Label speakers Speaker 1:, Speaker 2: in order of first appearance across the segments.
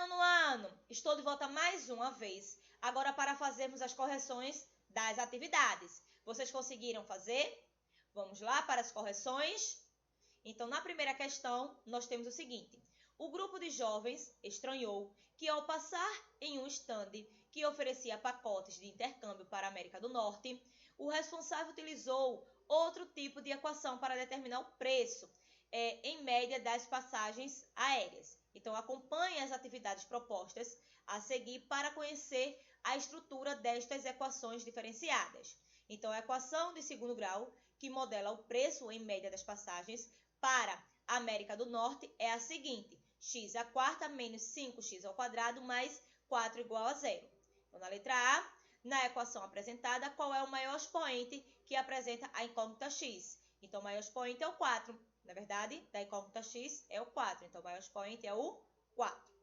Speaker 1: nono ano, estou de volta mais uma vez, agora para fazermos as correções das atividades. Vocês conseguiram fazer? Vamos lá para as correções? Então, na primeira questão, nós temos o seguinte. O grupo de jovens estranhou que, ao passar em um estande que oferecia pacotes de intercâmbio para a América do Norte, o responsável utilizou outro tipo de equação para determinar o preço, em média, das passagens aéreas. Então, acompanhe as atividades propostas a seguir para conhecer a estrutura destas equações diferenciadas. Então, a equação de segundo grau, que modela o preço em média das passagens para a América do Norte, é a seguinte: x à quarta menos 5x ao quadrado mais 4 igual a zero. Então, na letra A, na equação apresentada, qual é o maior expoente que apresenta a incógnita x? Então, o maior expoente é o 4. Na verdade, da incógnita x é o 4. Então, o maior expoente é o 4.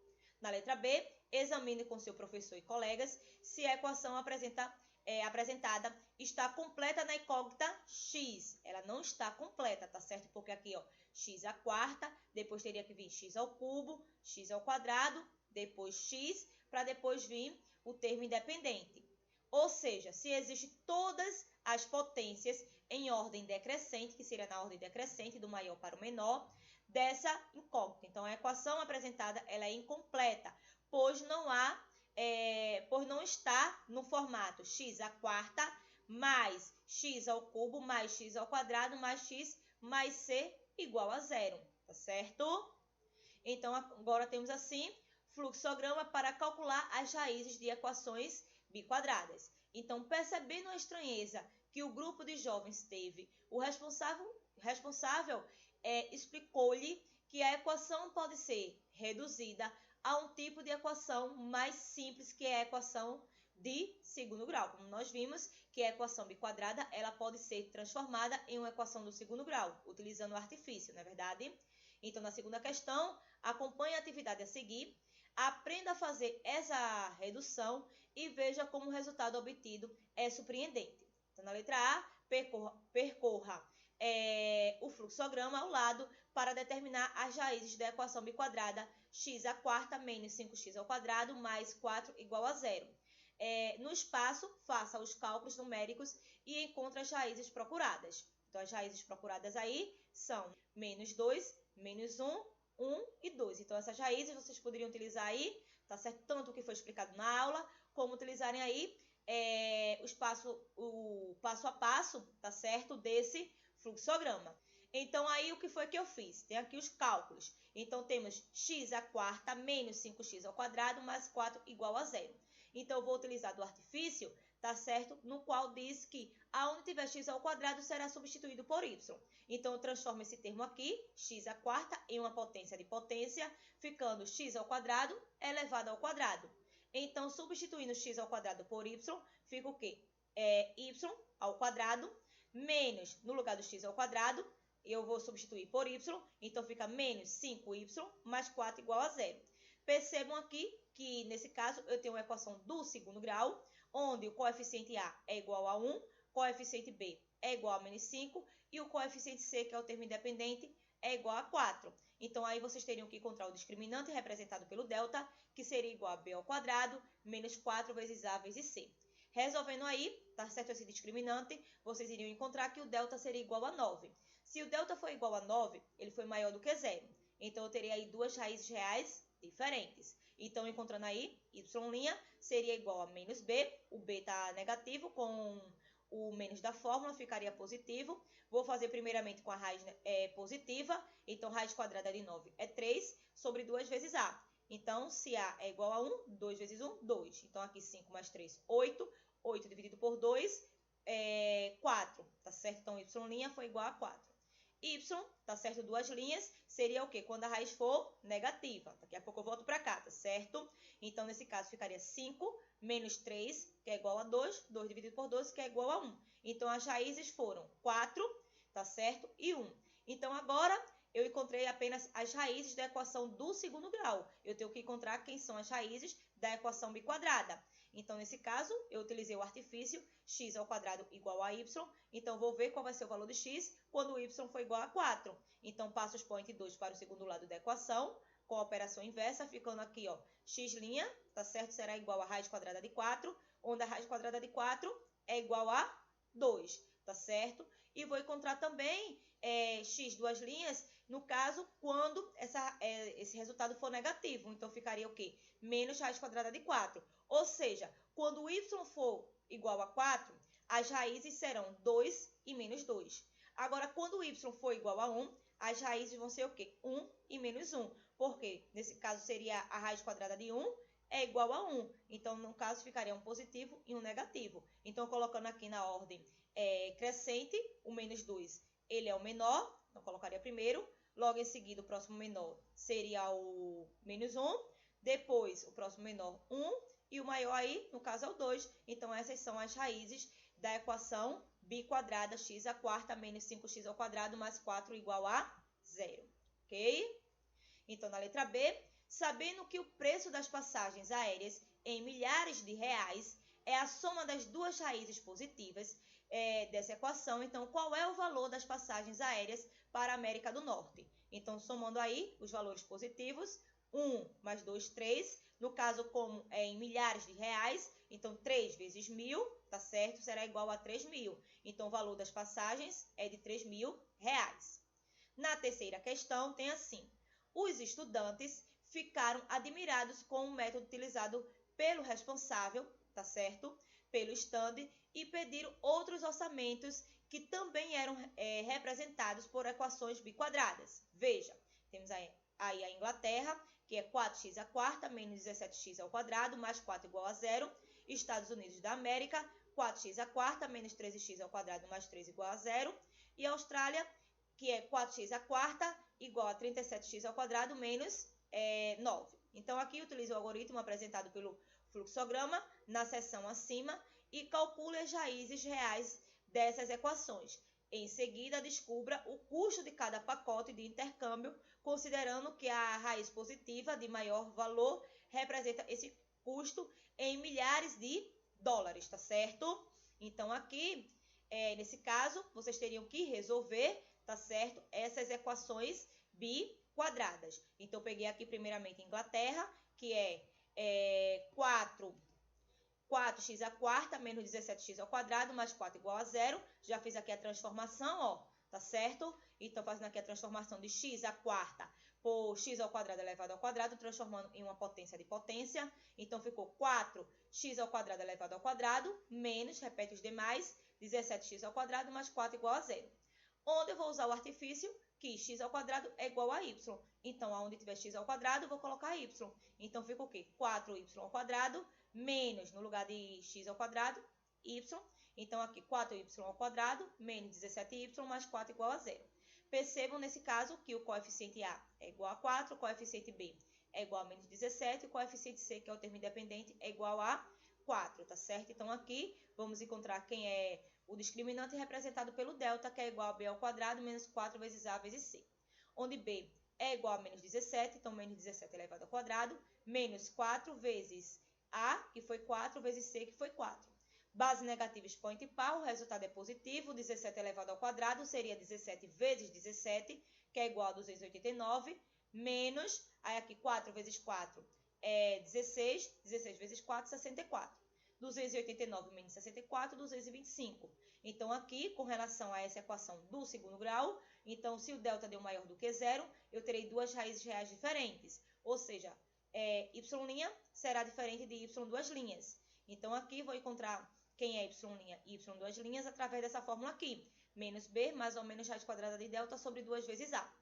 Speaker 1: Na letra B, examine com seu professor e colegas se a equação apresentada está completa na incógnita x. Ela não está completa, tá certo? Porque aqui, ó, x à quarta, depois teria que vir x ao cubo, x ao quadrado, depois x, para depois vir o termo independente. Ou seja, se existem todas as potências em ordem decrescente, que seria na ordem decrescente, do maior para o menor, dessa incógnita. Então, a equação apresentada ela é incompleta, pois não está no formato x à quarta mais x ao cubo mais x ao quadrado mais x mais c igual a zero, tá certo? Então, agora temos assim fluxograma para calcular as raízes de equações biquadradas. Então, percebendo a estranheza que o grupo de jovens teve, o responsável explicou-lhe que a equação pode ser reduzida a um tipo de equação mais simples, que é a equação de segundo grau. Como nós vimos que a equação biquadrada ela pode ser transformada em uma equação do segundo grau, utilizando o artifício, não é verdade? Então, na segunda questão, acompanhe a atividade a seguir, aprenda a fazer essa redução e veja como o resultado obtido é surpreendente. Então, na letra A, percorra o fluxograma ao lado para determinar as raízes da equação biquadrada x à quarta menos 5x ao quadrado mais 4 igual a zero. No espaço, faça os cálculos numéricos e encontre as raízes procuradas. Então, as raízes procuradas aí são menos 2, menos 1, 1 e 2. Então, essas raízes vocês poderiam utilizar aí, tá certo? Tanto o que foi explicado na aula, como utilizarem aí o passo a passo, tá certo? Desse fluxograma. Então, aí o que foi que eu fiz? Tem aqui os cálculos. Então, temos x à quarta menos 5x ao quadrado mais 4 igual a zero. Então, eu vou utilizar do artifício, tá certo? No qual diz que aonde tiver x ao quadrado será substituído por y. Então, eu transformo esse termo aqui, x à quarta, em uma potência de potência, ficando x ao quadrado elevado ao quadrado. Então, substituindo x ao quadrado por y, fica o quê? Y ao quadrado menos, no lugar do x ao quadrado, eu vou substituir por y, então fica menos 5y mais 4 igual a zero. Percebam aqui que, nesse caso, eu tenho uma equação do segundo grau, onde o coeficiente A é igual a 1, coeficiente B é igual a menos 5 e o coeficiente C, que é o termo independente, é igual a 4. Então, aí vocês teriam que encontrar o discriminante representado pelo delta, que seria igual a B ao quadrado, menos 4 vezes A vezes C. Resolvendo aí, tá certo esse discriminante, vocês iriam encontrar que o delta seria igual a 9. Se o delta for igual a 9, ele foi maior do que zero. Então, eu teria aí duas raízes reais diferentes. Então, encontrando aí, y' seria igual a menos b, o b está negativo, com o menos da fórmula ficaria positivo. Vou fazer primeiramente com a raiz positiva, então raiz quadrada de 9 é 3 sobre 2 vezes a. Então, se a é igual a 1, 2 vezes 1, 2. Então, aqui 5 mais 3, 8. 8 dividido por 2 é 4, tá certo? Então, y' foi igual a 4. Y, tá certo? Duas linhas, seria o quê? Quando a raiz for negativa. Daqui a pouco eu volto para cá, tá certo? Então, nesse caso, ficaria 5 menos 3, que é igual a 2. 2 dividido por 12, que é igual a 1. Então, as raízes foram 4, tá certo? E 1. Então, agora, eu encontrei apenas as raízes da equação do segundo grau. Eu tenho que encontrar quem são as raízes da equação biquadrada. Então, nesse caso, eu utilizei o artifício x ao quadrado igual a y. Então, vou ver qual vai ser o valor de x quando o y for igual a 4. Então, passo o expoente 2 para o segundo lado da equação. com a operação inversa, ficando aqui, ó, x', tá certo? Será igual a raiz quadrada de 4, onde a raiz quadrada de 4 é igual a 2, tá certo? E vou encontrar também x duas linhas, no caso, quando esse resultado for negativo. Então, ficaria o quê? Menos raiz quadrada de 4. Ou seja, quando o y for igual a 4, as raízes serão 2 e menos 2. Agora, quando o y for igual a 1, as raízes vão ser o quê? 1 e menos 1. Porque, nesse caso, seria a raiz quadrada de 1 é igual a 1. Então, no caso, ficaria um positivo e um negativo. Então, colocando aqui na ordem crescente, o menos 2, ele é o menor. Então, colocaria primeiro. Logo em seguida, o próximo menor seria o menos 1. Depois, o próximo menor, 1. E o maior aí, no caso, é o 2. Então, essas são as raízes da equação b quadrada x à quarta menos 5x ao quadrado mais 4 igual a 0. Ok? Então, na letra B, sabendo que o preço das passagens aéreas em milhares de reais é a soma das duas raízes positivas dessa equação, então, qual é o valor das passagens aéreas para a América do Norte? Então, somando aí os valores positivos, 1 mais 2, 3. No caso, como é em milhares de reais, então 3 vezes 1.000, tá certo? Será igual a 3.000. Então, o valor das passagens é de 3.000 reais. Na terceira questão, tem assim: os estudantes ficaram admirados com o método utilizado pelo responsável, tá certo? Pelo stand, e pediram outros orçamentos que também eram representados por equações biquadradas. Veja, temos aí a Inglaterra, que é 4x à quarta menos 17x ao quadrado mais 4 igual a 0. Estados Unidos da América, 4x à quarta menos 13x ao quadrado mais 3 igual a 0. E a Austrália, que é 4x à quarta igual a 37x ao quadrado menos 9. Então, aqui utilizo o algoritmo apresentado pelo fluxograma na seção acima e calcule as raízes reais dessas equações. Em seguida, descubra o custo de cada pacote de intercâmbio, considerando que a raiz positiva de maior valor representa esse custo em milhares de dólares, tá certo? Então, aqui, nesse caso, vocês teriam que resolver, tá certo? Essas equações biquadradas. Então, eu peguei aqui primeiramente Inglaterra, que é 4x à quarta menos 17x ao quadrado mais 4 igual a 0. Já fiz aqui a transformação, ó, tá certo? Então, fazendo aqui a transformação de x à quarta por x ao quadrado elevado ao quadrado, transformando em uma potência de potência. Então, ficou 4x ao quadrado elevado ao quadrado menos, repete os demais, 17x ao quadrado mais 4 igual a 0. Onde eu vou usar o artifício que x ao quadrado é igual a y. Então, onde tiver x ao quadrado, eu vou colocar y. Então, fica o quê? 4y ao quadrado menos, no lugar de x ao quadrado, y. Então, aqui, 4y ao quadrado menos 17y mais 4 igual a 0. Percebam, nesse caso, que o coeficiente A é igual a 4, o coeficiente B é igual a menos 17, e o coeficiente C, que é o termo independente, é igual a 4, tá certo? Então, aqui, vamos encontrar quem é o discriminante representado pelo delta, que é igual a B ao quadrado menos 4 vezes A vezes C. Onde B é igual a menos 17, então, menos 17 elevado ao quadrado, menos 4 vezes A, que foi 4, vezes C, que foi 4. Base negativa expoente par, o resultado é positivo, 17 elevado ao quadrado seria 17 vezes 17, que é igual a 289, menos, aí aqui 4 vezes 4 é 16, 16 vezes 4, 64. 289 menos 64, 225. Então, aqui, com relação a essa equação do segundo grau, então, se o delta deu maior do que 0, eu terei duas raízes reais diferentes. Ou seja, y' será diferente de y duas linhas. Então, aqui vou encontrar quem é y' e y duas linhas através dessa fórmula aqui. Menos b mais ou menos raiz quadrada de delta sobre 2 vezes a.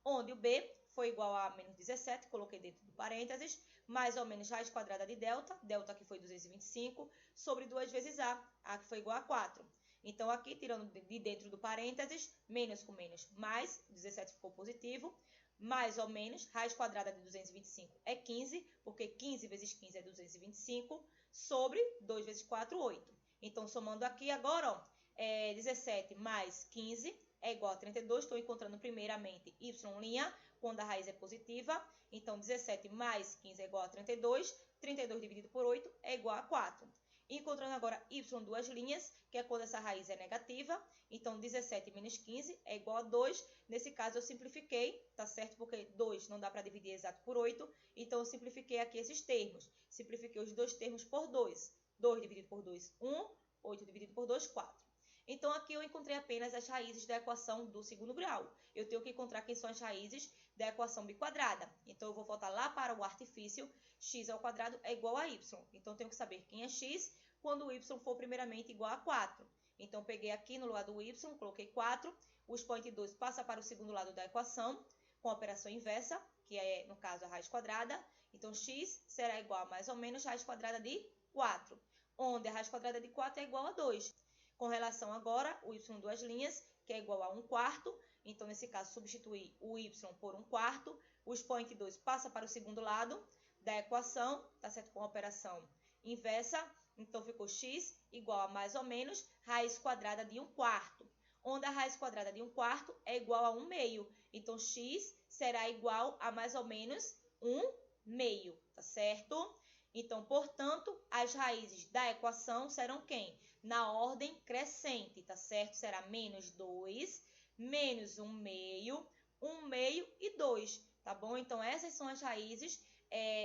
Speaker 1: Onde o b foi igual a menos 17, coloquei dentro do parênteses, mais ou menos raiz quadrada de delta, delta que foi 225, sobre 2 vezes a que foi igual a 4. Então, aqui, tirando de dentro do parênteses, menos com menos, mais, 17 ficou positivo, mais ou menos, raiz quadrada de 225 é 15, porque 15 vezes 15 é 225, sobre 2 vezes 4, 8. Então, somando aqui agora, ó, 17 mais 15 é igual a 32. Estou encontrando primeiramente y', quando a raiz é positiva. Então, 17 mais 15 é igual a 32. 32 dividido por 8 é igual a 4. Encontrando agora y duas linhas, que é quando essa raiz é negativa. Então, 17 menos 15 é igual a 2. Nesse caso, eu simplifiquei, tá certo? Porque 2 não dá para dividir exato por 8. Então, eu simplifiquei aqui esses termos. Simplifiquei os dois termos por 2. 2 dividido por 2, 1. 8 dividido por 2, 4. Então, aqui eu encontrei apenas as raízes da equação do segundo grau. Eu tenho que encontrar quem são as raízes da equação biquadrada. Então, eu vou voltar lá para o artifício. X ao quadrado é igual a y. Então, eu tenho que saber quem é x quando o y for primeiramente igual a 4. Então, peguei aqui no lugar do y, coloquei 4. O expoente 2 passa para o segundo lado da equação, com a operação inversa, que é, no caso, a raiz quadrada. Então, x será igual a mais ou menos raiz quadrada de 4, onde a raiz quadrada de 4 é igual a 2. Com relação agora, o y duas linhas, que é igual a 1/4. Então, nesse caso, substituir o y por 1/4. O expoente 2 passa para o segundo lado da equação, tá certo? Com a operação inversa. Então, ficou x igual a mais ou menos raiz quadrada de 1/4, onde a raiz quadrada de 1/4 é igual a 1/2. Então, x será igual a mais ou menos 1/2, tá certo? Então, portanto, as raízes da equação serão quem? Na ordem crescente, tá certo? Será menos 2, menos 1/2, 1/2 e 2, tá bom? Então, essas são as raízes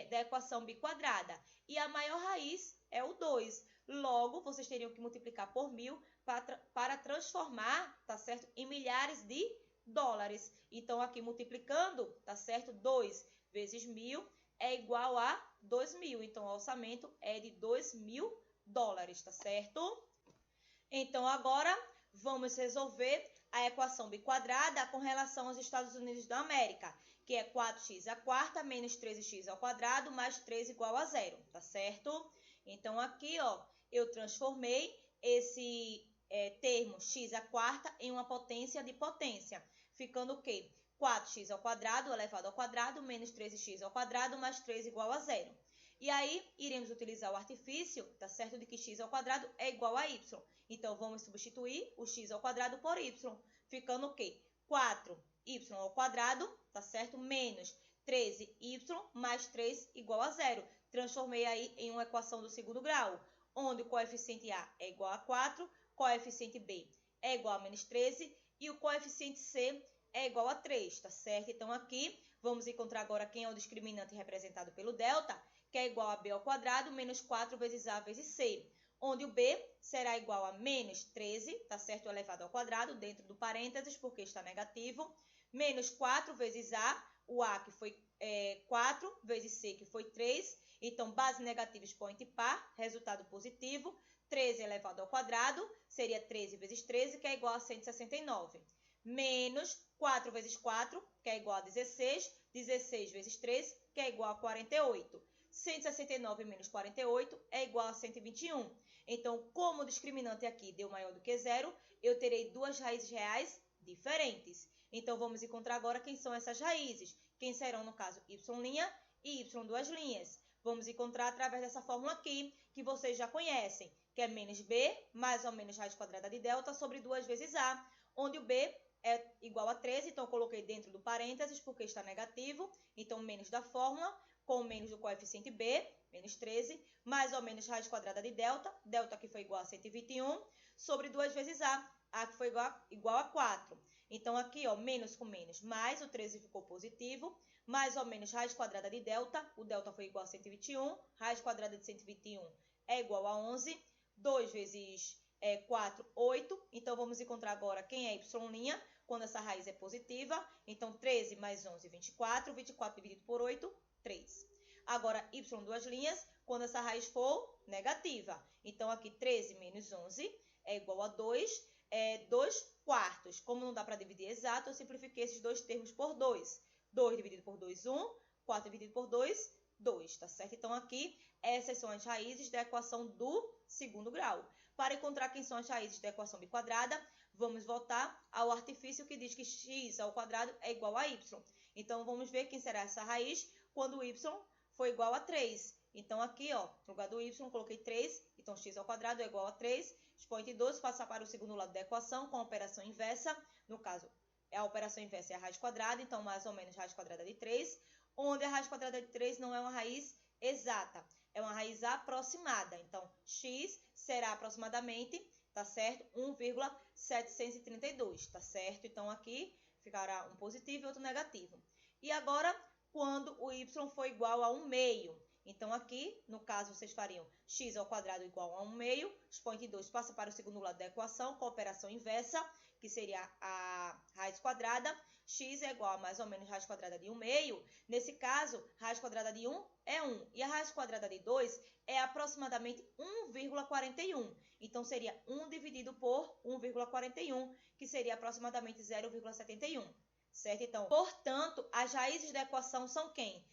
Speaker 1: da equação biquadrada. E a maior raiz é o 2. Logo, vocês teriam que multiplicar por 1000 para transformar, tá certo? Em milhares de dólares. Então, aqui multiplicando, tá certo? 2 vezes 1000 é igual a 2.000. Então, o orçamento é de 2.000 dólares, tá certo? Então, agora, vamos resolver a equação biquadrada com relação aos Estados Unidos da América, que é 4x² menos 13x ao quadrado mais 3 igual a 0, tá certo? Então, aqui, ó, eu transformei esse termo x² em uma potência de potência, ficando o quê? 4x ao quadrado elevado ao quadrado menos 13x ao quadrado mais 3 igual a 0. E aí, iremos utilizar o artifício, tá certo? De que x ao quadrado é igual a y. Então, vamos substituir o x ao quadrado por y, ficando o quê? 4y ao quadrado, tá certo? Menos 13y mais 3 igual a 0. Transformei aí em uma equação do segundo grau, onde o coeficiente A é igual a 4, coeficiente B é igual a menos 13 e o coeficiente C é igual a 3, tá certo? Então, aqui, vamos encontrar agora quem é o discriminante representado pelo delta, que é igual a B ao quadrado menos 4 vezes A vezes C, onde o B será igual a menos 13, tá certo? Elevado ao quadrado, dentro do parênteses, porque está negativo, menos 4 vezes A, o A que foi 4, vezes C que foi 3, então, base negativa, expoente par, resultado positivo, 13 elevado ao quadrado, seria 13 vezes 13, que é igual a 169, menos 4 vezes 4, que é igual a 16, 16 vezes 3, que é igual a 48. 169 menos 48 é igual a 121. Então, como o discriminante aqui deu maior do que zero, eu terei duas raízes reais diferentes. Então, vamos encontrar agora quem são essas raízes. Quem serão, no caso, y' e y duas linhas. Vamos encontrar através dessa fórmula aqui, que vocês já conhecem, que é menos b, mais ou menos raiz quadrada de delta, sobre 2 vezes a, onde o b é igual a 13, então eu coloquei dentro do parênteses, porque está negativo, então menos da fórmula, com menos do coeficiente b, menos 13, mais ou menos raiz quadrada de delta, delta que foi igual a 121, sobre 2 vezes a que foi igual a 4. Então, aqui, ó, menos com menos, mais, o 13 ficou positivo, mais ou menos raiz quadrada de delta, o delta foi igual a 121, raiz quadrada de 121 é igual a 11, 2 vezes 4, 8, então vamos encontrar agora quem é y', quando essa raiz é positiva, então 13 mais 11, 24, 24 dividido por 8, 3. Agora, y duas linhas, quando essa raiz for negativa, então aqui 13 menos 11 é igual a 2, 2 quartos. Como não dá para dividir exato, eu simplifiquei esses dois termos por 2. 2 dividido por 2, 1. 4 dividido por 2, 2, tá certo? Então, aqui, essas são as raízes da equação do segundo grau. Para encontrar quem são as raízes da equação biquadrada, vamos voltar ao artifício que diz que x ao quadrado é igual a y. Então, vamos ver quem será essa raiz quando o y for igual a 3. Então, aqui, ó, no lugar do y, coloquei 3. Então, x ao quadrado é igual a 3. Expoente 12 passa para o segundo lado da equação com a operação inversa. No caso, a operação inversa é a raiz quadrada, então, mais ou menos raiz quadrada de 3. Onde a raiz quadrada de 3 não é uma raiz exata. é uma raiz aproximada. Então, x será aproximadamente, tá certo? 1,732, tá certo? Então, aqui ficará um positivo e outro negativo. E agora, quando o y for igual a 1/2. Então, aqui, no caso, vocês fariam x ao quadrado igual a 1/2. Expoente 2 passa para o segundo lado da equação com a operação inversa, que seria a raiz quadrada. X é igual a mais ou menos raiz quadrada de 1/2. Nesse caso, raiz quadrada de 1 é 1. E a raiz quadrada de 2 é aproximadamente 1,41. Então, seria 1 dividido por 1,41, que seria aproximadamente 0,71. Certo? Então, portanto, as raízes da equação são quem?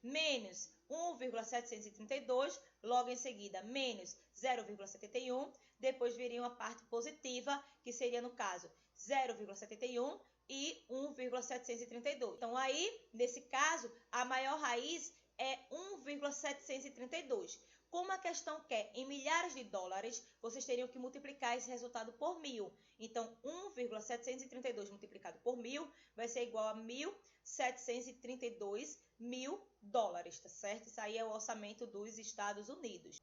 Speaker 1: Menos 1,732, logo em seguida, menos 0,71. Depois viria a parte positiva, que seria, no caso, 0,71 e 1,732. Então, aí, nesse caso, a maior raiz é 1,732. Como a questão quer em milhares de dólares, vocês teriam que multiplicar esse resultado por 1.000. Então, 1,732 multiplicado por 1.000 vai ser igual a 1.732 mil dólares, tá certo? Isso aí é o orçamento dos Estados Unidos.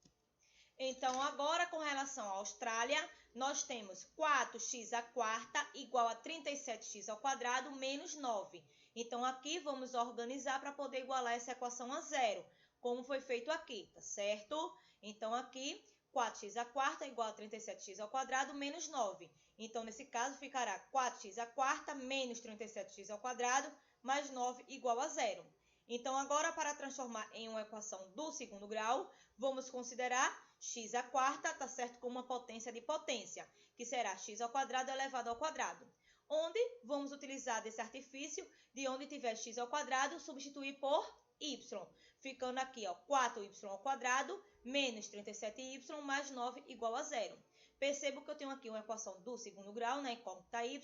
Speaker 1: Então, agora, com relação à Austrália, nós temos 4x à quarta igual a 37x ao quadrado menos 9. Então, aqui vamos organizar para poder igualar essa equação a zero, como foi feito aqui, tá certo? Então, aqui, 4x à quarta igual a 37x ao quadrado menos 9. Então, nesse caso, ficará 4x à quarta menos 37x ao quadrado mais 9 igual a zero. Então, agora, para transformar em uma equação do segundo grau, vamos considerar x à quarta, tá certo, como uma potência de potência, que será x ao quadrado elevado ao quadrado. Onde vamos utilizar desse artifício, de onde tiver x ao quadrado, substituir por y. Ficando aqui, ó, 4y ao quadrado menos 37y mais 9 igual a zero. Percebo que eu tenho aqui uma equação do segundo grau, na incógnita y,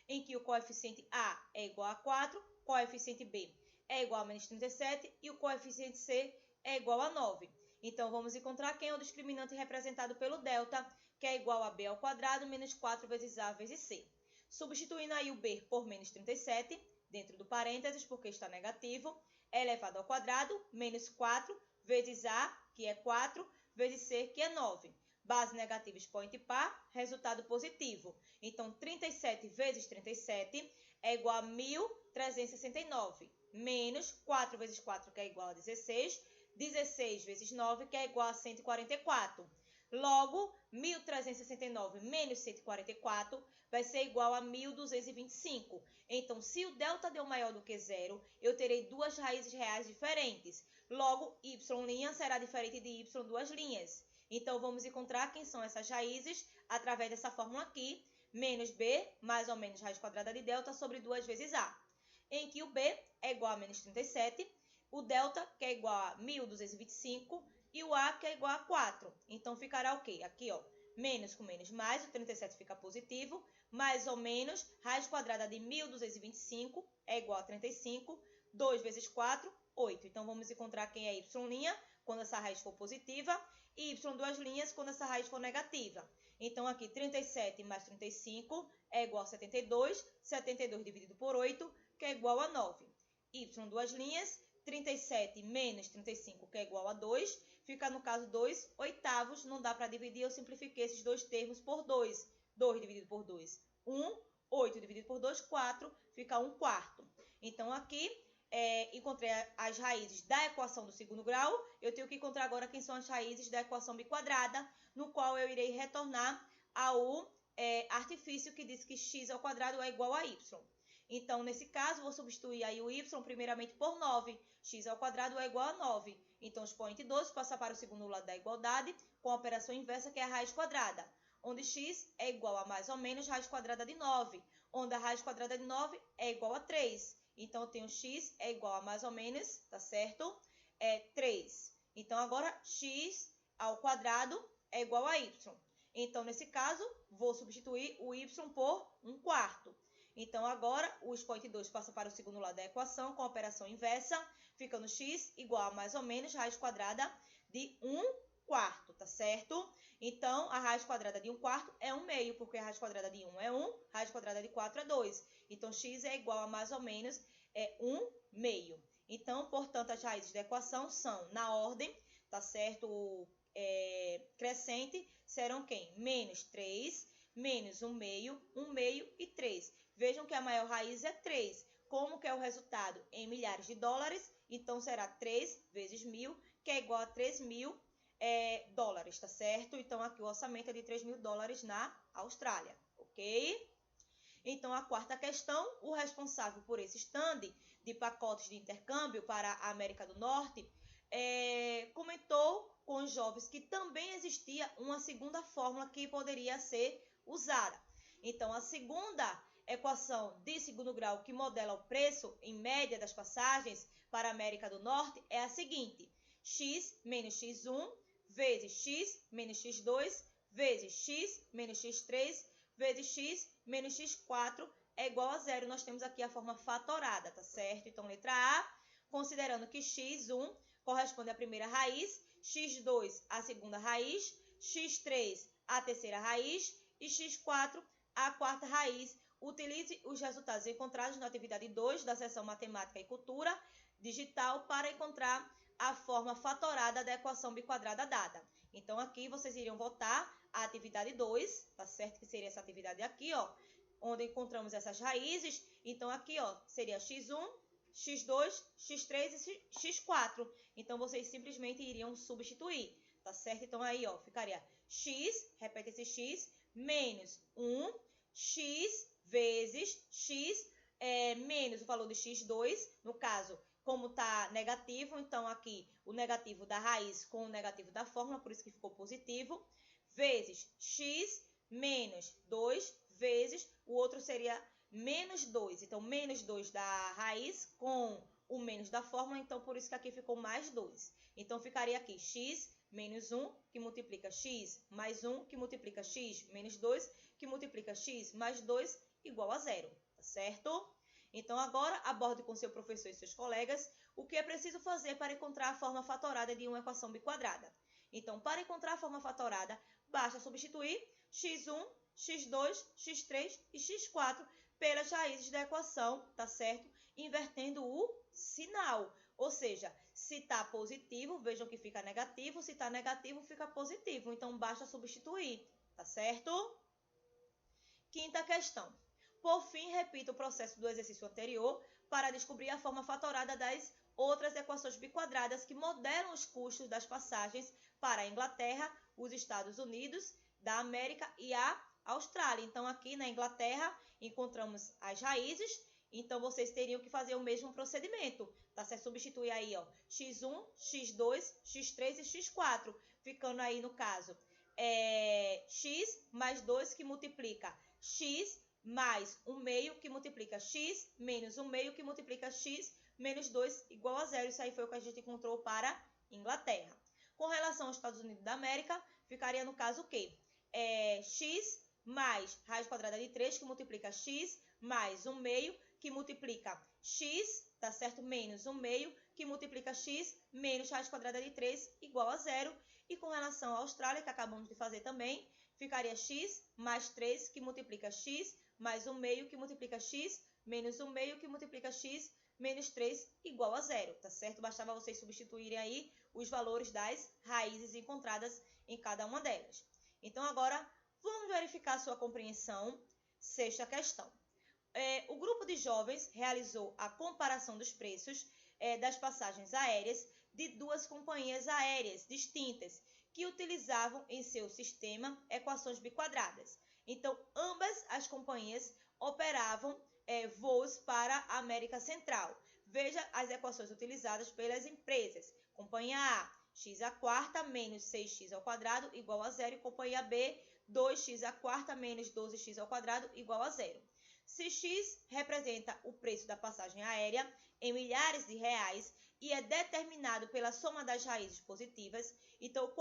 Speaker 1: em que o coeficiente a é igual a 4, coeficiente b é igual a menos 37 e o coeficiente c é igual a 9. Então, vamos encontrar quem é o discriminante representado pelo delta, que é igual a b ao quadrado menos 4 vezes a vezes c. Substituindo aí o b por menos 37, dentro do parênteses, porque está negativo, é elevado ao quadrado, menos 4 vezes a, que é 4, vezes c, que é 9. Base negativa, expoente par, resultado positivo. Então, 37 vezes 37 é igual a 1.369, menos 4 vezes 4, que é igual a 16, 16 vezes 9, que é igual a 144. Logo, 1.369 menos 144 vai ser igual a 1.225. Então, se o delta deu maior do que zero, eu terei duas raízes reais diferentes. Logo, y' será diferente de y duas linhas. Então, vamos encontrar quem são essas raízes através dessa fórmula aqui, menos b, mais ou menos raiz quadrada de delta, sobre 2 vezes a, em que o b é igual a menos 37, o delta, que é igual a 1.225, e o a, que é igual a 4. Então, ficará o quê? Aqui, ó, menos com menos mais, o 37 fica positivo, mais ou menos, raiz quadrada de 1.225 é igual a 35, 2 vezes 4, 8. Então, vamos encontrar quem é y', quando essa raiz for positiva, e y duas linhas, quando essa raiz for negativa. Então, aqui, 37 mais 35 é igual a 72, 72 dividido por 8, que é igual a 9. Y duas linhas, 37 menos 35, que é igual a 2, fica no caso 2 oitavos, não dá para dividir, eu simplifiquei esses dois termos por 2. 2 dividido por 2, 1, 8 dividido por 2, 4, fica 1 quarto. Então, aqui, encontrei as raízes da equação do segundo grau, eu tenho que encontrar agora quem são as raízes da equação biquadrada, no qual eu irei retornar ao artifício que diz que x ao quadrado é igual a y. Então, nesse caso, vou substituir aí o y primeiramente por 9. X ao quadrado é igual a 9. Então, expoente 12 passa para o segundo lado da igualdade com a operação inversa, que é a raiz quadrada, onde x é igual a mais ou menos raiz quadrada de 9, onde a raiz quadrada de 9 é igual a 3. Então, eu tenho x é igual a mais ou menos, tá certo? 3. Então, agora, x ao quadrado é igual a y. Então, nesse caso, vou substituir o y por 1 quarto. Então, agora, o expoente 2 passa para o segundo lado da equação com a operação inversa, ficando x igual a mais ou menos raiz quadrada de 1 quarto, tá certo? Então, a raiz quadrada de 1 quarto é 1 meio, porque a raiz quadrada de 1 é 1, a raiz quadrada de 4 é 2. Então, x é igual a mais ou menos 1 meio. Então, portanto, as raízes da equação são, na ordem, tá certo? Crescente serão quem? Menos 3, menos 1 meio e 3. Vejam que a maior raiz é 3. Como que é o resultado? Em milhares de dólares, então será 3 vezes 1.000, que é igual a 3.000 dólares, tá certo? Então aqui o orçamento é de 3.000 dólares na Austrália, ok? Então, a quarta questão, o responsável por esse stand de pacotes de intercâmbio para a América do Norte comentou com os jovens que também existia uma segunda fórmula que poderia ser usada. Então, a segunda equação de segundo grau que modela o preço em média das passagens para a América do Norte é a seguinte: x menos x1 vezes x menos x2 vezes x menos x3 vezes x menos x4 é igual a zero. Nós temos aqui a forma fatorada, tá certo? Então, letra A, considerando que x1 corresponde à primeira raiz, x2 à segunda raiz, x3 à terceira raiz e x4 à quarta raiz. Utilize os resultados encontrados na atividade 2 da seção Matemática e Cultura Digital para encontrar a forma fatorada da equação biquadrada dada. Então, aqui vocês iriam voltar à atividade 2, tá certo? Que seria essa atividade aqui, ó, onde encontramos essas raízes. Então, aqui, ó, seria x1, x2, x3 e x4. Então, vocês simplesmente iriam substituir, tá certo? Então, aí, ó, ficaria x, repete esse x, menos 1, x vezes x, menos o valor de x2, no caso, como está negativo, então aqui o negativo da raiz com o negativo da fórmula, por isso que ficou positivo, vezes x menos 2 vezes, o outro seria menos 2. Então, menos 2 da raiz com o menos da fórmula, então por isso que aqui ficou mais 2. Então, ficaria aqui x menos 1, que multiplica x, mais 1, que multiplica x, menos 2, que multiplica x, mais 2, igual a zero, tá certo? Então, agora, aborde com seu professor e seus colegas o que é preciso fazer para encontrar a forma fatorada de uma equação biquadrada. Então, para encontrar a forma fatorada, basta substituir x1, x2, x3 e x4 pelas raízes da equação, tá certo? Invertendo o sinal. Ou seja, se está positivo, vejam que fica negativo. Se está negativo, fica positivo. Então, basta substituir, tá certo? Quinta questão. Por fim, repita o processo do exercício anterior para descobrir a forma fatorada das outras equações biquadradas que modelam os custos das passagens para a Inglaterra, os Estados Unidos da América e a Austrália. Então, aqui na Inglaterra, encontramos as raízes. Então, vocês teriam que fazer o mesmo procedimento, tá certo? Substituir aí, ó, x1, x2, x3 e x4, ficando aí, no caso, x mais 2 que multiplica x mais 1 meio que multiplica x, menos 1 meio que multiplica x, menos 2 igual a zero. Isso aí foi o que a gente encontrou para Inglaterra. Com relação aos Estados Unidos da América, ficaria no caso o quê? X mais raiz quadrada de 3 que multiplica x, mais 1 meio que multiplica x, tá certo? Menos 1 meio que multiplica x, menos raiz quadrada de 3 igual a zero. E com relação à Austrália, que acabamos de fazer também, ficaria x mais 3 que multiplica x, mais 1 meio que multiplica x, menos 1 meio que multiplica x, menos 3 igual a zero, tá certo? Bastava vocês substituírem aí os valores das raízes encontradas em cada uma delas. Então, agora, vamos verificar a sua compreensão. Sexta questão. O grupo de jovens realizou a comparação dos preços das passagens aéreas de duas companhias aéreas distintas que utilizavam em seu sistema equações biquadradas. Então, ambas as companhias operavam voos para a América Central. Veja as equações utilizadas pelas empresas. Companhia A, x à quarta menos 6x ao quadrado igual a zero. E companhia B, 2x à quarta menos 12x ao quadrado igual a zero. Se x representa o preço da passagem aérea em milhares de reais e é determinado pela soma das raízes positivas, então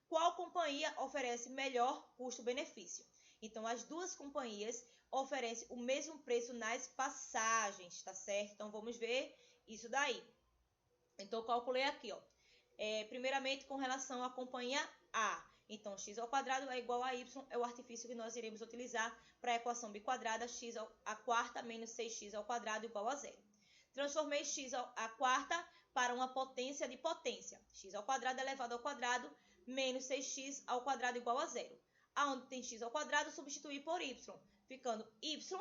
Speaker 1: qual companhia oferece melhor custo-benefício? Então, as duas companhias oferecem o mesmo preço nas passagens, tá certo? Então, vamos ver isso daí. Então, eu calculei aqui, ó. Primeiramente, com relação à companhia A. Então, x ao quadrado é igual a y, é o artifício que nós iremos utilizar para a equação biquadrada, x à quarta menos 6x ao quadrado igual a zero. Transformei x à quarta para uma potência de potência. X ao quadrado elevado ao quadrado menos 6x ao quadrado igual a zero. Aonde tem x ao quadrado, substituir por y, ficando y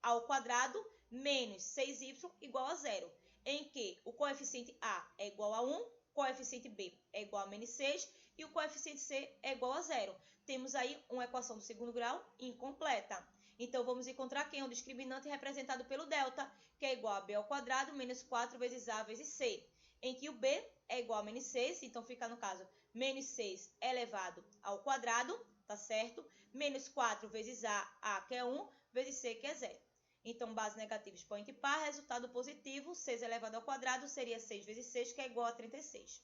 Speaker 1: ao quadrado menos 6y igual a zero, em que o coeficiente a é igual a 1, o coeficiente b é igual a menos 6 e o coeficiente c é igual a zero. Temos aí uma equação do segundo grau incompleta. Então, vamos encontrar quem é o discriminante representado pelo delta, que é igual a b ao quadrado menos 4 vezes a vezes c, em que o b é igual a menos 6, então fica no caso menos 6 elevado ao quadrado, tá certo? Menos 4 vezes a que é 1, vezes c que é 0. Então, base negativa, expoente par, resultado positivo, 6 elevado ao quadrado seria 6 vezes 6, que é igual a 36.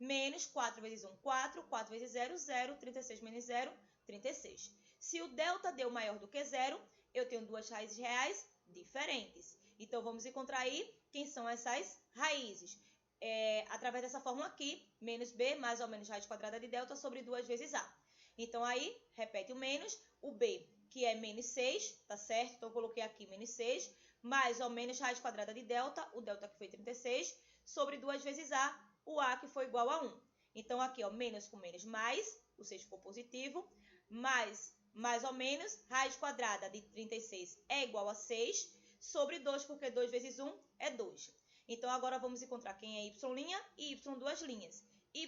Speaker 1: Menos 4 vezes 1, 4, 4 vezes 0, 0, 36 menos 0, 36. Se o delta deu maior do que zero, eu tenho duas raízes reais diferentes. Então, vamos encontrar aí quem são essas raízes. Através dessa fórmula aqui, menos b mais ou menos raiz quadrada de delta sobre 2 vezes a. Então, aí, repete o menos, o b, que é menos 6, tá certo? Então, eu coloquei aqui menos 6, mais ou menos raiz quadrada de delta, o delta que foi 36, sobre 2 vezes a, o a que foi igual a 1. Então, aqui, ó, menos com menos mais, o 6 ficou positivo, mais ou menos, raiz quadrada de 36 é igual a 6, sobre 2, porque 2 vezes 1 é 2. Então, agora vamos encontrar quem é y' e y duas linhas. Y'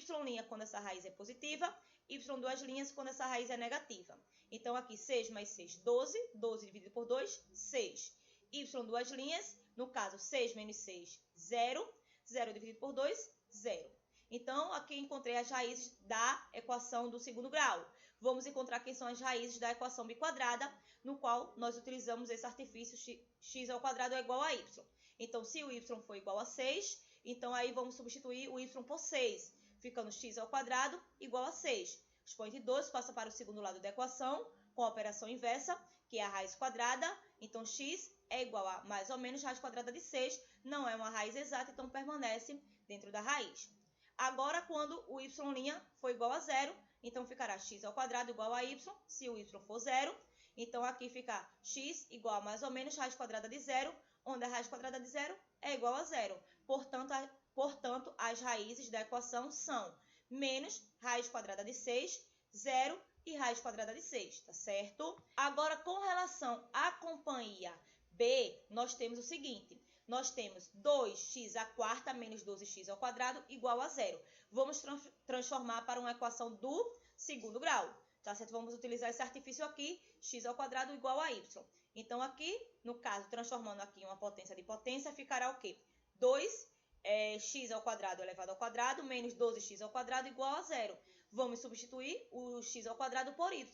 Speaker 1: quando essa raiz é positiva, y duas linhas quando essa raiz é negativa. Então, aqui 6 mais 6, 12. 12 dividido por 2, 6. Y duas linhas, no caso 6 menos 6, 0. 0 dividido por 2, 0. Então, aqui encontrei as raízes da equação do segundo grau. Vamos encontrar quem são as raízes da equação biquadrada, no qual nós utilizamos esse artifício x ao quadrado é igual a y. Então, se o y for igual a 6, então aí vamos substituir o y por 6, ficando x ao quadrado igual a 6. Expoente 2 passa para o segundo lado da equação, com a operação inversa, que é a raiz quadrada. Então, x é igual a mais ou menos raiz quadrada de 6, não é uma raiz exata, então permanece dentro da raiz. Agora, quando o y' for igual a 0, então ficará x ao quadrado igual a y, se o y for 0. Então, aqui fica x igual a mais ou menos raiz quadrada de 0, onde a raiz quadrada de 0 é igual a 0. Portanto, as raízes da equação são menos raiz quadrada de 6, 0 e raiz quadrada de 6, tá certo? Agora, com relação à companhia B, nós temos o seguinte. Nós temos 2x à quarta menos 12x ao quadrado igual a 0. Vamos transformar para uma equação do segundo grau, tá certo? Vamos utilizar esse artifício aqui, x ao quadrado igual a y. Então, aqui, no caso, transformando aqui em uma potência de potência, ficará o quê? 2x ao quadrado elevado ao quadrado menos 12x ao quadrado igual a 0. Vamos substituir o x ao quadrado por y,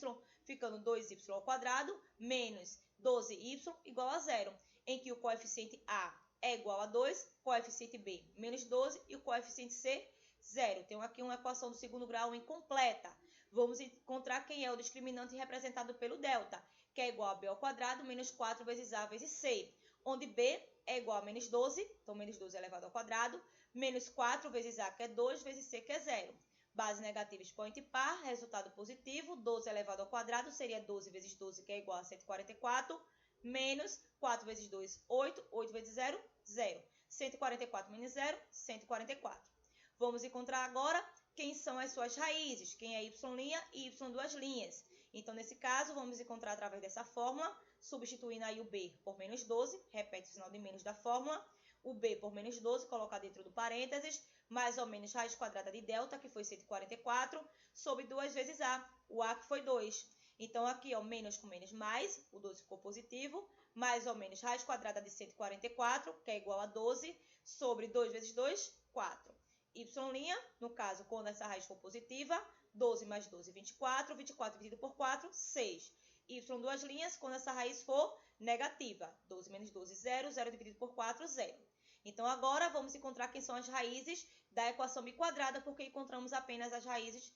Speaker 1: ficando 2y ao quadrado menos 12y igual a 0, em que o coeficiente a é igual a 2, coeficiente b menos 12 e o coeficiente c 0. Tenho aqui uma equação do segundo grau incompleta. Vamos encontrar quem é o discriminante representado pelo delta, que é igual a b ao quadrado menos 4 vezes a vezes c, onde b é igual a menos 12, então menos 12 elevado ao quadrado, menos 4 vezes a, que é 2, vezes c, que é 0. Base negativa, expoente par, resultado positivo, 12 elevado ao quadrado seria 12 vezes 12, que é igual a 144, menos 4 vezes 2, 8, 8 vezes 0, 0. 144 menos 0, 144. Vamos encontrar agora quem são as suas raízes, quem é y' e y duas linhas. Então, nesse caso, vamos encontrar através dessa fórmula, substituindo aí o b por menos 12, repete o sinal de menos da fórmula, o b por menos 12, colocar dentro do parênteses, mais ou menos raiz quadrada de delta, que foi 144, sobre 2 vezes a, o a que foi 2. Então, aqui, ó, menos com menos mais, o 12 ficou positivo, mais ou menos raiz quadrada de 144, que é igual a 12, sobre 2 vezes 2, 4. Y', no caso, quando essa raiz for positiva, 12 mais 12, 24, 24 dividido por 4, 6. Y duas linhas, quando essa raiz for negativa, 12 menos 12, 0, 0 dividido por 4, 0. Então, agora, vamos encontrar quem são as raízes da equação biquadrada, porque encontramos apenas as raízes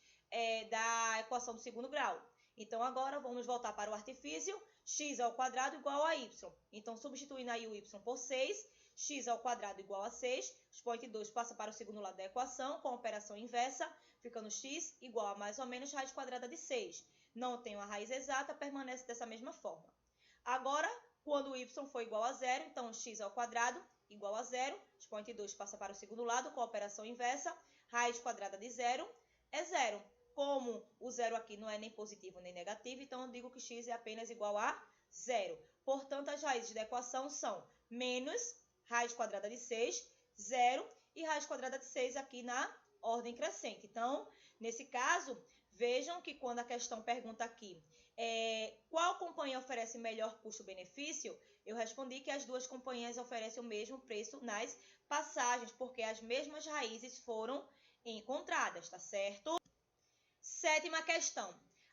Speaker 1: da equação do segundo grau. Então, agora, vamos voltar para o artifício, x ao quadrado igual a y. Então, substituindo aí o y por 6, x ao quadrado igual a 6, expoente 2 passa para o segundo lado da equação, com a operação inversa, ficando x igual a mais ou menos raiz quadrada de 6. Não tem uma raiz exata, permanece dessa mesma forma. Agora, quando o y for igual a 0, então x ao quadrado igual a 0. Expoente 2 passa para o segundo lado com a operação inversa. Raiz quadrada de 0 é 0. Como o 0 aqui não é nem positivo nem negativo, então eu digo que x é apenas igual a 0. Portanto, as raízes da equação são menos raiz quadrada de 6, 0, e raiz quadrada de 6 aqui na ordem crescente. Então, nesse caso, vejam que quando a questão pergunta aqui qual companhia oferece melhor custo-benefício, eu respondi que as duas companhias oferecem o mesmo preço nas passagens, porque as mesmas raízes foram encontradas, tá certo? Sétima questão.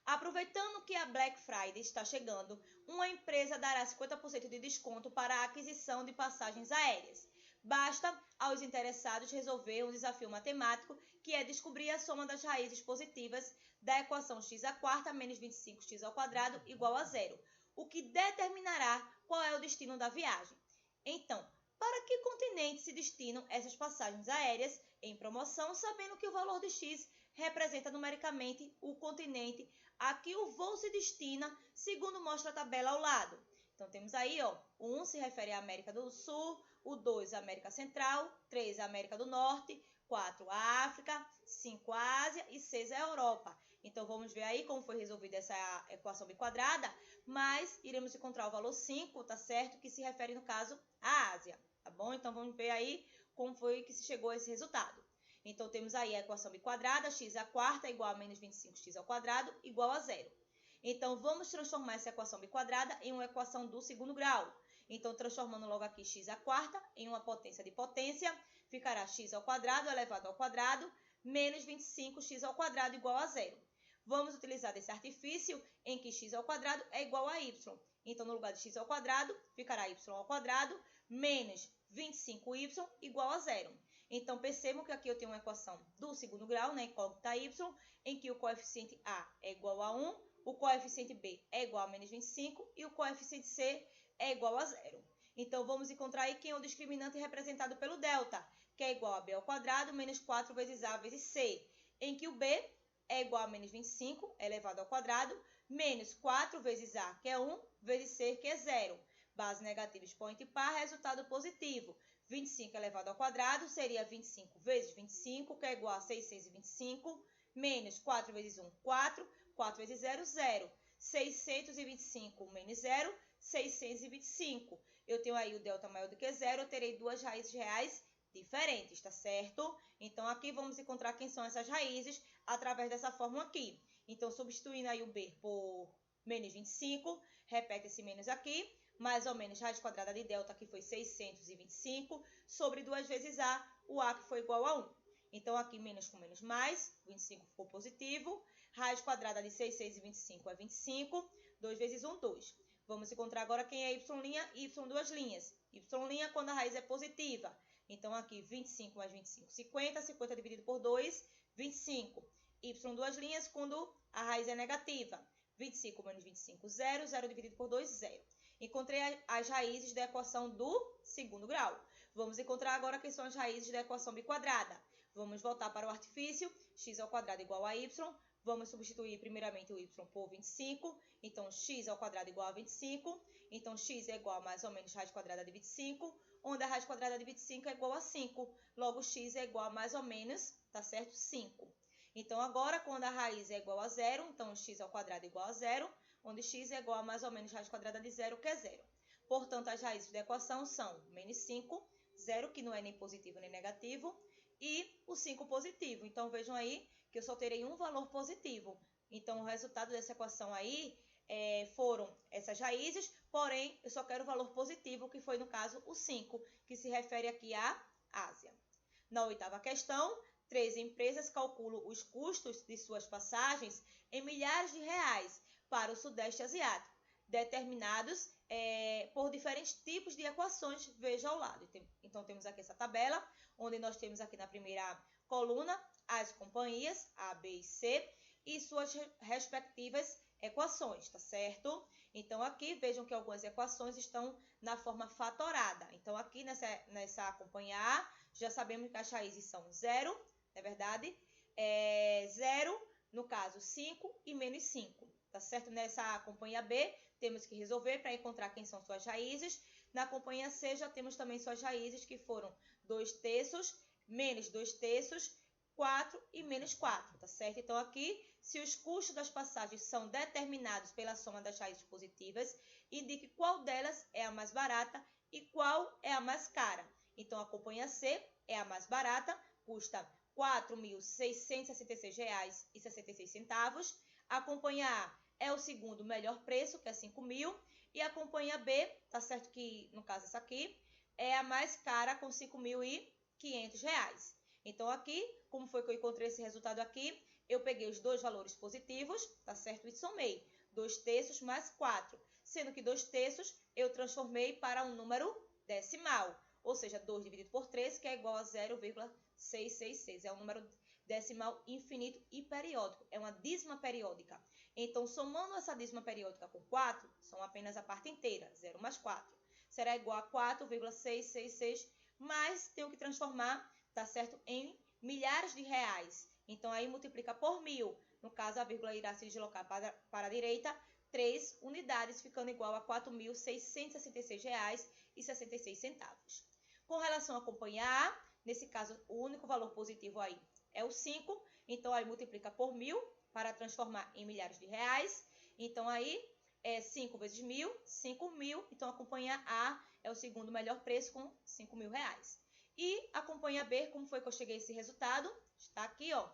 Speaker 1: Aproveitando que a Black Friday está chegando, uma empresa dará 50% de desconto para a aquisição de passagens aéreas. Basta aos interessados resolver um desafio matemático, que é descobrir a soma das raízes positivas da equação x² menos 25x² igual a 0, o que determinará qual é o destino da viagem. Então, para que continente se destinam essas passagens aéreas em promoção, sabendo que o valor de x representa numericamente o continente a que o voo se destina, segundo mostra a tabela ao lado. Então, temos aí, o 1 se refere à América do Sul, o 2 à América Central, 3 à América do Norte, 4 à África, 5 à Ásia e 6 à Europa. Então, vamos ver aí como foi resolvida essa equação biquadrada, mas iremos encontrar o valor 5, tá certo? Que se refere, no caso, à Ásia, tá bom? Então, vamos ver aí como foi que se chegou a esse resultado. Então, temos aí a equação biquadrada, x² igual a menos 25x² igual a 0. Então, vamos transformar essa equação biquadrada em uma equação do segundo grau. Então, transformando logo aqui x² em uma potência de potência, ficará x² elevado ao quadrado menos 25x² igual a 0. Vamos utilizar desse artifício em que x² é igual a y. Então, no lugar de x² ficará y² menos 25y igual a 0. Então, percebam que aqui eu tenho uma equação do segundo grau, né, incógnita y, em que o coeficiente A é igual a 1, o coeficiente B é igual a menos 25 e o coeficiente C é igual a 0. Então, vamos encontrar aí quem é o discriminante representado pelo delta, que é igual a B ao quadrado menos 4 vezes A vezes C, em que o B é igual a menos 25 elevado ao quadrado, menos 4 vezes A, que é 1, vezes C, que é 0. Base negativa, expoente par, resultado positivo. 25 elevado ao quadrado seria 25 vezes 25, que é igual a 625, menos 4 vezes 1, 4, 4 vezes 0, 0. 625 menos 0, 625. Eu tenho aí o delta maior do que 0, eu terei duas raízes reais diferentes, tá certo? Então, aqui vamos encontrar quem são essas raízes através dessa fórmula aqui. Então, substituindo aí o B por menos 25, repete esse menos aqui, mais ou menos raiz quadrada de delta, que foi 625, sobre 2 vezes A, o A que foi igual a 1. Então, aqui menos com menos mais, 25 ficou positivo, raiz quadrada de 625 é 25, 2 vezes 1, 2. Vamos encont'rar agora quem é y', y duas linhas. Y' quando a raiz é positiva. Então, aqui 25 mais 25, 50, 50 dividido por 2, 25. Y duas linhas quando a raiz é negativa. 25 menos 25, 0, 0 dividido por 2, 0. Encontrei as raízes da equação do segundo grau. Vamos encontrar agora quem são as raízes da equação biquadrada. Vamos voltar para o artifício, x² igual a y. Vamos substituir primeiramente o y por 25. Então, x² igual a 25. Então, x é igual a mais ou menos raiz quadrada de 25, onde a raiz quadrada de 25 é igual a 5. Logo, x é igual a mais ou menos, tá certo? 5. Então, agora, quando a raiz é igual a 0, então x² é igual a 0, onde x é igual a mais ou menos raiz quadrada de 0, que é 0. Portanto, as raízes da equação são menos 5, 0, que não é nem positivo nem negativo, e o 5 positivo. Então, vejam aí que eu só terei um valor positivo. Então, o resultado dessa equação aí foram essas raízes, porém, eu só quero o valor positivo, que foi, no caso, o 5, que se refere aqui à Ásia. Na oitava questão, 3 empresas calculam os custos de suas passagens em milhares de reais para o Sudeste Asiático, determinados por diferentes tipos de equações, veja ao lado. Então, temos aqui essa tabela, onde nós temos aqui na primeira coluna as companhias A, B e C e suas respectivas equações, tá certo? Então, aqui vejam que algumas equações estão na forma fatorada. Então, aqui nessa companhia A, já sabemos que as raízes são 0, não é verdade? 0, no caso, 5 e menos 5, tá certo? Nessa companhia B, temos que resolver para encontrar quem são suas raízes. Na companhia C já temos também suas raízes, que foram 2/3, menos 2/3, 4 e menos 4, tá certo? Então, aqui, se os custos das passagens são determinados pela soma das raízes positivas, indique qual delas é a mais barata e qual é a mais cara. Então, a companhia C é a mais barata, custa R$ 4.666,66. A companhia A é o segundo melhor preço, que é R$ 5.000. E a companhia B, tá certo que, no caso essa aqui, é a mais cara, com R$ 5.500. Então, aqui, como foi que eu encontrei esse resultado aqui? Eu peguei os dois valores positivos, tá certo? E somei 2/3 mais 4, sendo que 2/3 eu transformei para um número decimal, ou seja, 2 dividido por 3, que é igual a 0,666. É um número decimal infinito e periódico, é uma dízima periódica. Então, somando essa dízima periódica com 4, são apenas a parte inteira, 0 mais 4, será igual a 4,666, mas tenho que transformar, tá certo, em milhares de reais. Então, aí multiplica por 1.000. No caso, a vírgula irá se deslocar para a direita 3 unidades, ficando igual a R$ 4.666,66. Com relação à companhia A, nesse caso, o único valor positivo aí é o 5. Então, aí multiplica por 1.000 para transformar em milhares de reais. Então, aí é 5 vezes 1.000, 5.000. Então, a companhia A é o segundo melhor preço com R$ 5.000. E a companhia B, como foi que eu cheguei a esse resultado? Está aqui, ó.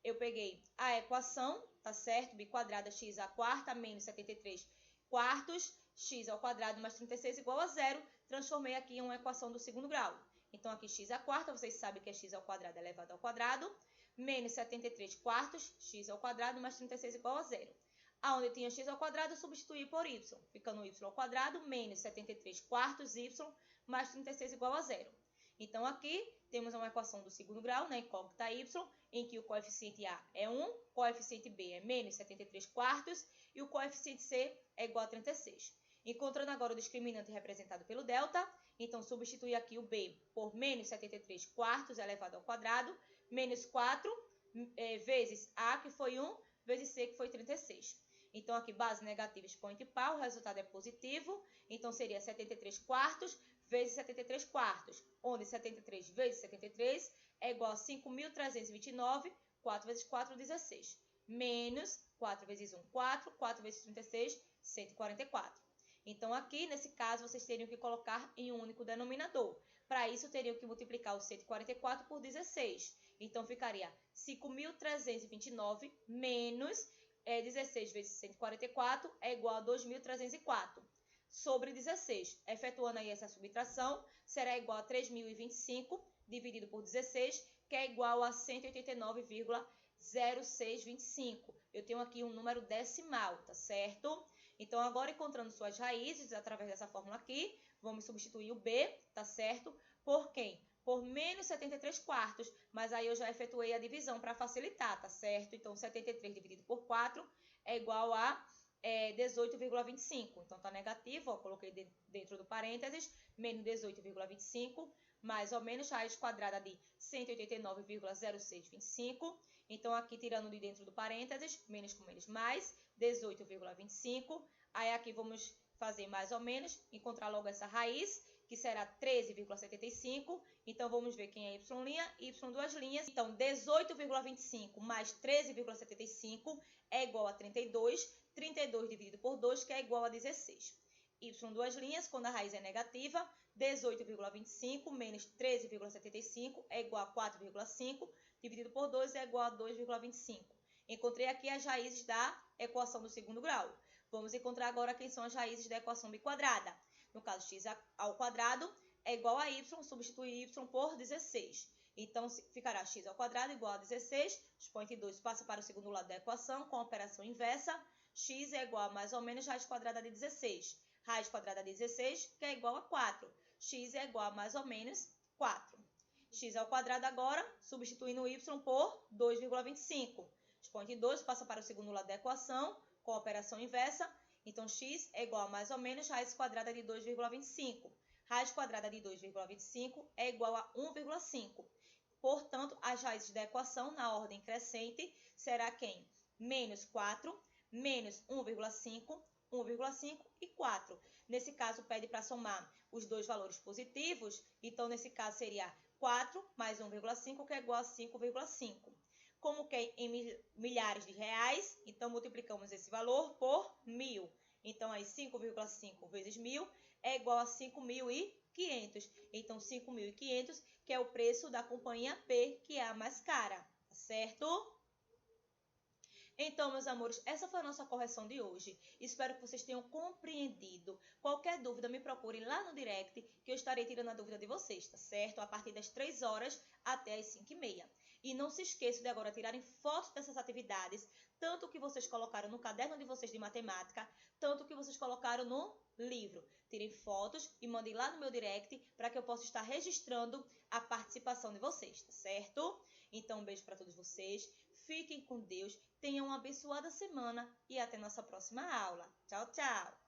Speaker 1: Eu peguei a equação, tá certo? B quadrada x à quarta menos 73 quartos, x ao quadrado mais 36 igual a 0. Transformei aqui em uma equação do segundo grau. Então, aqui x à quarta, vocês sabem que é x ao quadrado elevado ao quadrado, menos 73 quartos, x ao quadrado mais 36 igual a 0. Aonde tinha x ao quadrado, eu substituí por y, ficando y ao quadrado menos 73 quartos y mais 36 igual a 0. Então, aqui temos uma equação do segundo grau, né, incógnita y, em que o coeficiente A é 1, o coeficiente B é menos 73 quartos e o coeficiente C é igual a 36. Encontrando agora o discriminante representado pelo delta, então substitui aqui o B por menos 73 quartos elevado ao quadrado, menos 4 vezes A, que foi 1, vezes C, que foi 36. Então, aqui, base negativa, expoente par, o resultado é positivo, então seria 73 quartos vezes 73 quartos, onde 73 vezes 73 é igual a 5.329, 4 vezes 4, 16, menos 4 vezes 1, 4, 4 vezes 36, 144. Então, aqui, nesse caso, vocês teriam que colocar em um único denominador. Para isso, teriam que multiplicar o 144 por 16. Então, ficaria 5.329 menos 16 vezes 144 é igual a 2.304. Sobre 16, efetuando aí essa subtração, será igual a 3.025 dividido por 16, que é igual a 189,0625. Eu tenho aqui um número decimal, tá certo? Então, agora encontrando suas raízes, através dessa fórmula aqui, vamos substituir o B, tá certo? Por quem? Por menos 73 quartos, mas aí eu já efetuei a divisão para facilitar, tá certo? Então, 73 dividido por 4 é igual a 18,25. Então, tá negativo, ó, coloquei dentro do parênteses, menos 18,25, mais ou menos raiz quadrada de 189,0625. Então, aqui tirando de dentro do parênteses, menos com menos mais, 18,25. Aí, aqui vamos fazer mais ou menos, encontrar logo essa raiz, que será 13,75. Então, vamos ver quem é y', y duas linhas. Então, 18,25 mais 13,75 é igual a 32. 32 dividido por 2, que é igual a 16. Y duas linhas, quando a raiz é negativa, 18,25 menos 13,75 é igual a 4,5, dividido por 2 é igual a 2,25. Encontrei aqui as raízes da equação do segundo grau. Vamos encontrar agora quem são as raízes da equação biquadrada. No caso, x ao quadrado é igual a y, substitui y por 16. Então, ficará x ao quadrado igual a 16, expoente 2 passa para o segundo lado da equação com a operação inversa. X é igual a mais ou menos raiz quadrada de 16. Raiz quadrada de 16, que é igual a 4. X é igual a mais ou menos 4. X ao quadrado agora, substituindo y por 2,25. Expoente 2 passa para o segundo lado da equação, com a operação inversa. Então, x é igual a mais ou menos raiz quadrada de 2,25. Raiz quadrada de 2,25 é igual a 1,5. Portanto, as raízes da equação, na ordem crescente, será quem? Menos 4, menos 1,5, 1,5 e 4. Nesse caso, pede para somar os dois valores positivos, então nesse caso seria 4 mais 1,5, que é igual a 5,5. Como que é em milhares de reais, então multiplicamos esse valor por 1.000. Então aí 5,5 vezes 1.000 é igual a 5.500. Então 5.500, que é o preço da companhia P, que é a mais cara, certo? Então, meus amores, essa foi a nossa correção de hoje. Espero que vocês tenham compreendido. Qualquer dúvida, me procurem lá no direct, que eu estarei tirando a dúvida de vocês, tá certo? A partir das 3 horas até as 5h30. E não se esqueçam de agora tirarem fotos dessas atividades, tanto o que vocês colocaram no caderno de vocês de matemática, tanto o que vocês colocaram no livro. Tirem fotos e mandem lá no meu direct para que eu possa estar registrando a participação de vocês, tá certo? Então, um beijo para todos vocês. Fiquem com Deus, tenham uma abençoada semana e até nossa próxima aula. Tchau, tchau!